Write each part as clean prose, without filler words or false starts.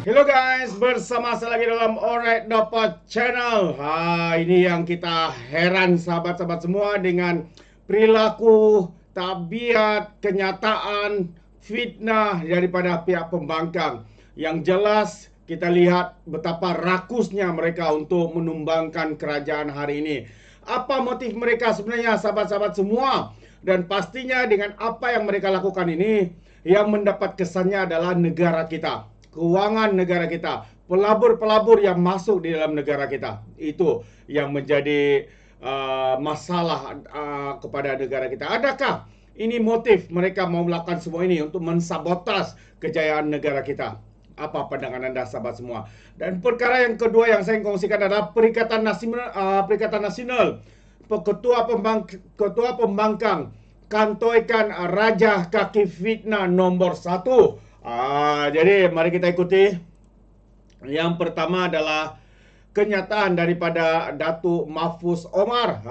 Hello guys, bersama saya lagi dalam Alright Dapat Channel. Ini yang kita heran sahabat-sahabat semua dengan perilaku, tabiat, kenyataan, fitnah daripada pihak pembangkang. Yang jelas kita lihat betapa rakusnya mereka untuk menumbangkan kerajaan hari ini. Apa motif mereka sebenarnya sahabat-sahabat semua? Dan pastinya dengan apa yang mereka lakukan ini, yang mendapat kesannya adalah negara kita, keuangan negara kita, pelabur-pelabur yang masuk di dalam negara kita. Itu yang menjadi masalah kepada negara kita. Adakah ini motif mereka mau melakukan semua ini untuk mensabotas kejayaan negara kita? Apa pandangan anda sahabat semua? Dan perkara yang kedua yang saya kongsikan adalah Perikatan Nasional. Ketua Pembangkang kantoikan Raja Kaki Fitnah nomor 1. Jadi mari kita ikuti. Yang pertama adalah kenyataan daripada Datuk Mahfuz Omar.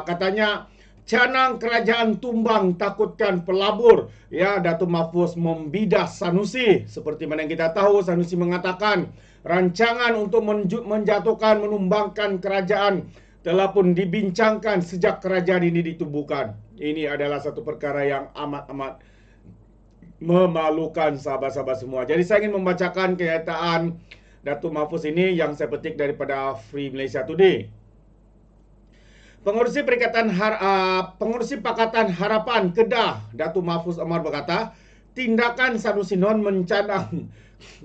Katanya canang kerajaan tumbang takutkan pelabur. Ya, Datuk Mahfuz membidas Sanusi. Seperti mana yang kita tahu, Sanusi mengatakan rancangan untuk menjatuhkan, menumbangkan kerajaan telah pun dibincangkan sejak kerajaan ini ditubuhkan. Ini adalah satu perkara yang amat-amat memalukan sahabat-sahabat semua. Jadi saya ingin membacakan kenyataan Datuk Mahfuz ini yang saya petik daripada Free Malaysia Today. Pengurusi Pakatan Harapan Kedah, Datuk Mahfuz Omar berkata, tindakan Sanusi Non mencadang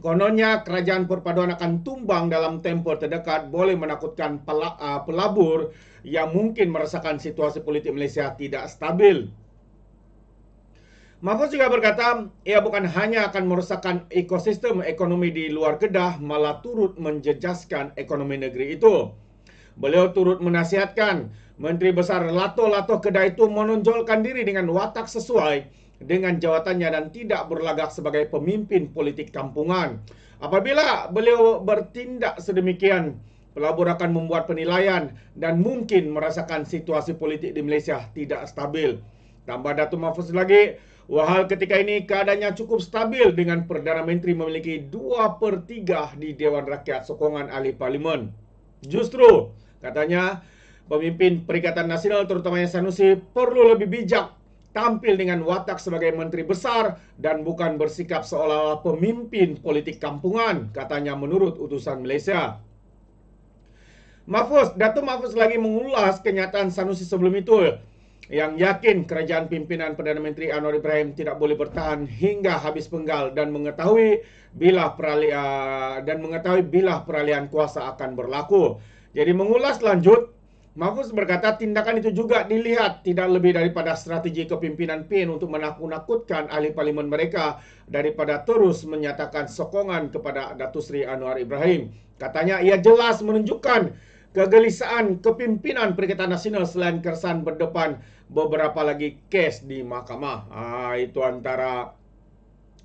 kononnya kerajaan perpaduan akan tumbang dalam tempoh terdekat boleh menakutkan pelabur yang mungkin merasakan situasi politik Malaysia tidak stabil. Mahfuz juga berkata, ia bukan hanya akan merosakkan ekosistem ekonomi di luar Kedah, malah turut menjejaskan ekonomi negeri itu. Beliau turut menasihatkan Menteri Besar Lato-Lato Kedah itu menonjolkan diri dengan watak sesuai dengan jawatannya dan tidak berlagak sebagai pemimpin politik kampungan. Apabila beliau bertindak sedemikian, pelabur akan membuat penilaian dan mungkin merasakan situasi politik di Malaysia tidak stabil. Tambah Datuk Mahfuz lagi, wahal ketika ini keadaannya cukup stabil dengan Perdana Menteri memiliki 2/3 di Dewan Rakyat sokongan ahli parlimen. Justru, katanya, pemimpin Perikatan Nasional terutamanya Sanusi perlu lebih bijak tampil dengan watak sebagai menteri besar dan bukan bersikap seolah-olah pemimpin politik kampungan, katanya menurut utusan Malaysia. Datuk Mahfuz lagi mengulas kenyataan Sanusi sebelum itu yang yakin kerajaan pimpinan Perdana Menteri Anwar Ibrahim tidak boleh bertahan hingga habis penggal dan mengetahui bila peralihan kuasa akan berlaku. Jadi mengulas lanjut, Mahfuz berkata tindakan itu juga dilihat tidak lebih daripada strategi kepimpinan PN untuk menakut-nakutkan ahli parlimen mereka daripada terus menyatakan sokongan kepada Datuk Seri Anwar Ibrahim. Katanya ia jelas menunjukkan kegelisahan kepimpinan Perikatan Nasional selain keresahan berdepan beberapa lagi kes di mahkamah. Itu antara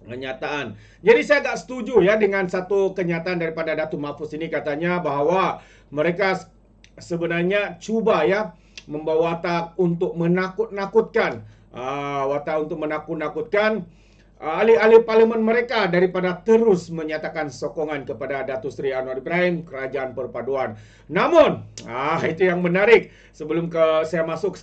kenyataan. Jadi saya agak setuju ya dengan satu kenyataan daripada Datuk Mahfuz ini, katanya bahwa mereka sebenarnya cuba ya membawa watak untuk menakut-nakutkan ahli-ahli parlimen mereka daripada terus menyatakan sokongan kepada Datuk Seri Anwar Ibrahim kerajaan perpaduan. Namun itu yang menarik sebelum saya masuk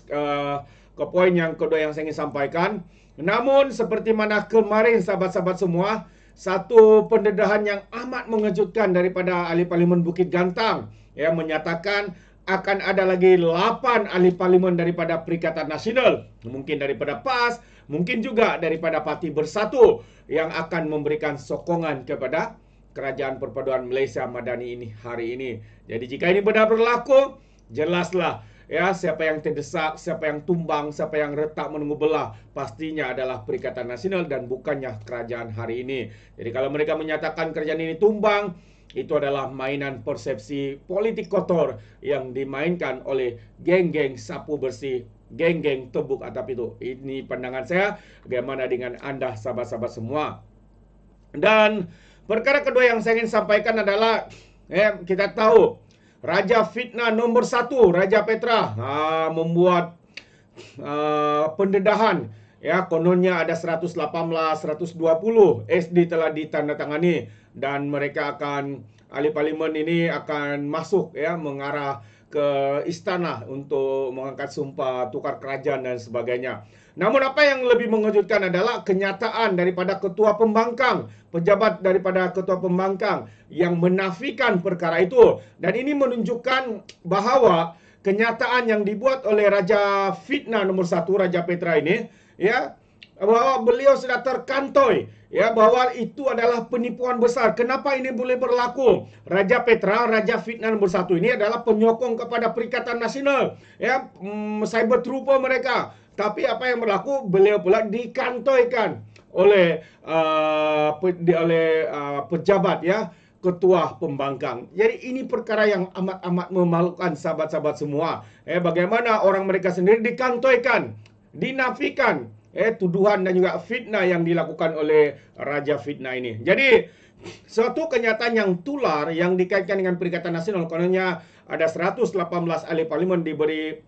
ke poin yang kedua yang saya ingin sampaikan. Namun seperti mana kemarin sahabat-sahabat semua, satu pendedahan yang amat mengejutkan daripada ahli parlimen Bukit Gantang yang menyatakan akan ada lagi 8 ahli parlimen daripada Perikatan Nasional, mungkin daripada PAS, mungkin juga daripada Parti Bersatu yang akan memberikan sokongan kepada Kerajaan Perpaduan Malaysia Madani ini hari ini. Jadi jika ini benar berlaku, jelaslah ya siapa yang terdesak, siapa yang tumbang, siapa yang retak menunggu belah, pastinya adalah Perikatan Nasional dan bukannya kerajaan hari ini. Jadi kalau mereka menyatakan kerajaan ini tumbang, itu adalah mainan persepsi politik kotor yang dimainkan oleh geng-geng sapu bersih, geng-geng tebuk atap itu. Ini pandangan saya. Bagaimana dengan anda sahabat-sahabat semua? Dan perkara kedua yang saya ingin sampaikan adalah kita tahu Raja Fitnah nomor 1, Raja Petra membuat pendedahan Ya, kononnya ada 118, 120 SD telah ditandatangani dan mereka akan ahli parlimen ini akan masuk ya mengarah ke istana untuk mengangkat sumpah tukar kerajaan dan sebagainya. Namun apa yang lebih mengejutkan adalah kenyataan daripada ketua pembangkang, pejabat daripada ketua pembangkang yang menafikan perkara itu. Dan ini menunjukkan bahawa kenyataan yang dibuat oleh Raja Fitnah nombor 1, Raja Petra ini, ya, bahwa beliau sudah terkantoi, ya, bahwa itu adalah penipuan besar. Kenapa ini boleh berlaku? Raja Petra, Raja Fitnah nombor 1 ini adalah penyokong kepada Perikatan Nasional, ya, cyber trooper mereka. Tapi apa yang berlaku? Beliau pula dikantoikan oleh pejabat, ya, ketua pembangkang. Jadi ini perkara yang amat-amat memalukan, sahabat-sahabat semua. Bagaimana orang mereka sendiri dikantoikan, dinafikan, tuduhan dan juga fitnah yang dilakukan oleh Raja Fitnah ini. Jadi suatu kenyataan yang tular yang dikaitkan dengan Perikatan Nasional, kononnya ada 118 ahli parlimen diberi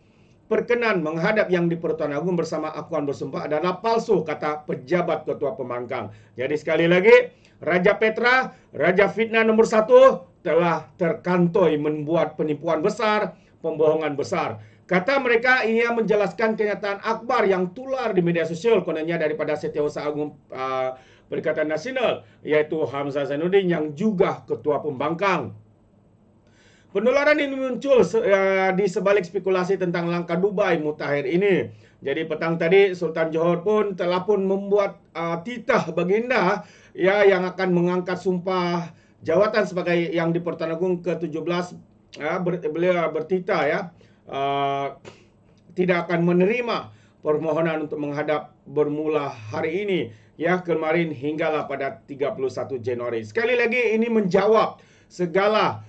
perkenan menghadap yang di Pertuan Agung bersama akuan bersumpah adalah palsu, kata pejabat ketua pembangkang. Jadi sekali lagi, Raja Petra, Raja Fitnah nombor 1 telah terkantoi membuat penipuan besar, pembohongan besar. Kata mereka, ia menjelaskan kenyataan akbar yang tular di media sosial, kononnya daripada Setiausaha Agung Perikatan Nasional, yaitu Hamzah Zainuddin yang juga ketua pembangkang. Penularan ini muncul di sebalik spekulasi tentang langkah Dubai mutakhir ini. Jadi petang tadi Sultan Johor pun telah membuat titah baginda, ya, yang akan mengangkat sumpah jawatan sebagai yang di Pertuan Agung ke-17. Beliau bertitah, ya, tidak akan menerima permohonan untuk menghadap bermula hari ini, ya, kemarin hinggalah pada 31 Januari. Sekali lagi ini menjawab segala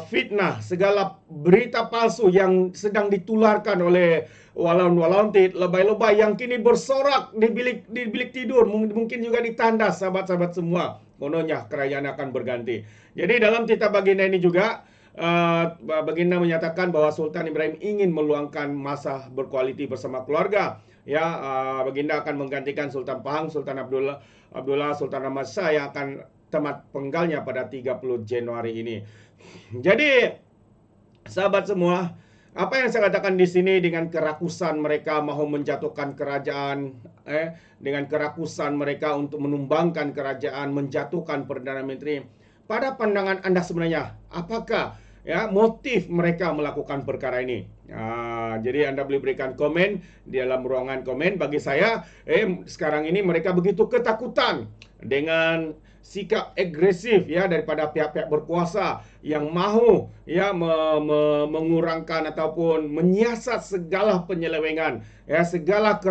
fitnah, segala berita palsu yang sedang ditularkan oleh walaun-walauntit, lebay-lebay yang kini bersorak di bilik tidur, mungkin juga di tandas, sahabat-sahabat semua. Kononnya kerajaan akan berganti. Jadi dalam titah baginda ini juga baginda menyatakan bahwa Sultan Ibrahim ingin meluangkan masa berkualiti bersama keluarga. Ya, baginda akan menggantikan Sultan Pahang, Sultan Abdullah, Sultan Ahmad Shah yang akan tamat penggalnya pada 30 Januari ini. Jadi, sahabat semua, apa yang saya katakan di sini dengan kerakusan mereka mahu menjatuhkan kerajaan, dengan kerakusan mereka untuk menumbangkan kerajaan, menjatuhkan Perdana Menteri. Pada pandangan Anda sebenarnya, apakah, ya, motif mereka melakukan perkara ini? Jadi Anda boleh berikan komen di dalam ruangan komen. Bagi saya, sekarang ini mereka begitu ketakutan dengan sikap agresif, ya, daripada pihak-pihak berkuasa yang mahu, ya, mengurangkan ataupun menyiasat segala penyelewengan, ya, segala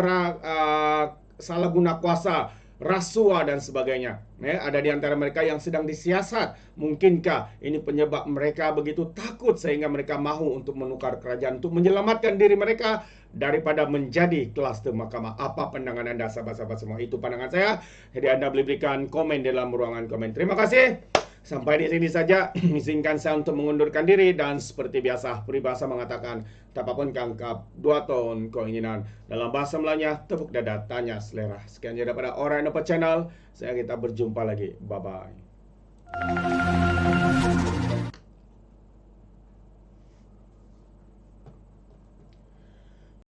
salah guna kuasa, rasuah dan sebagainya. Ada di antara mereka yang sedang disiasat. Mungkinkah ini penyebab mereka begitu takut sehingga mereka mahu untuk menukar kerajaan, untuk menyelamatkan diri mereka daripada menjadi klaster mahkamah? Apa pandangan Anda, sahabat-sahabat semua? Itu pandangan saya. Jadi Anda boleh berikan komen dalam ruangan komen. Terima kasih. Sampai di sini saja. Izinkan saya untuk mengundurkan diri. Dan seperti biasa, peribahasa mengatakan, tak apapun kangkap, 2 tahun keinginan. Dalam bahasa Melayunya, tepuk dada, tanya selera. Sekian saja daripada Orang Dapat Channel. Saya kita berjumpa lagi. Bye-bye.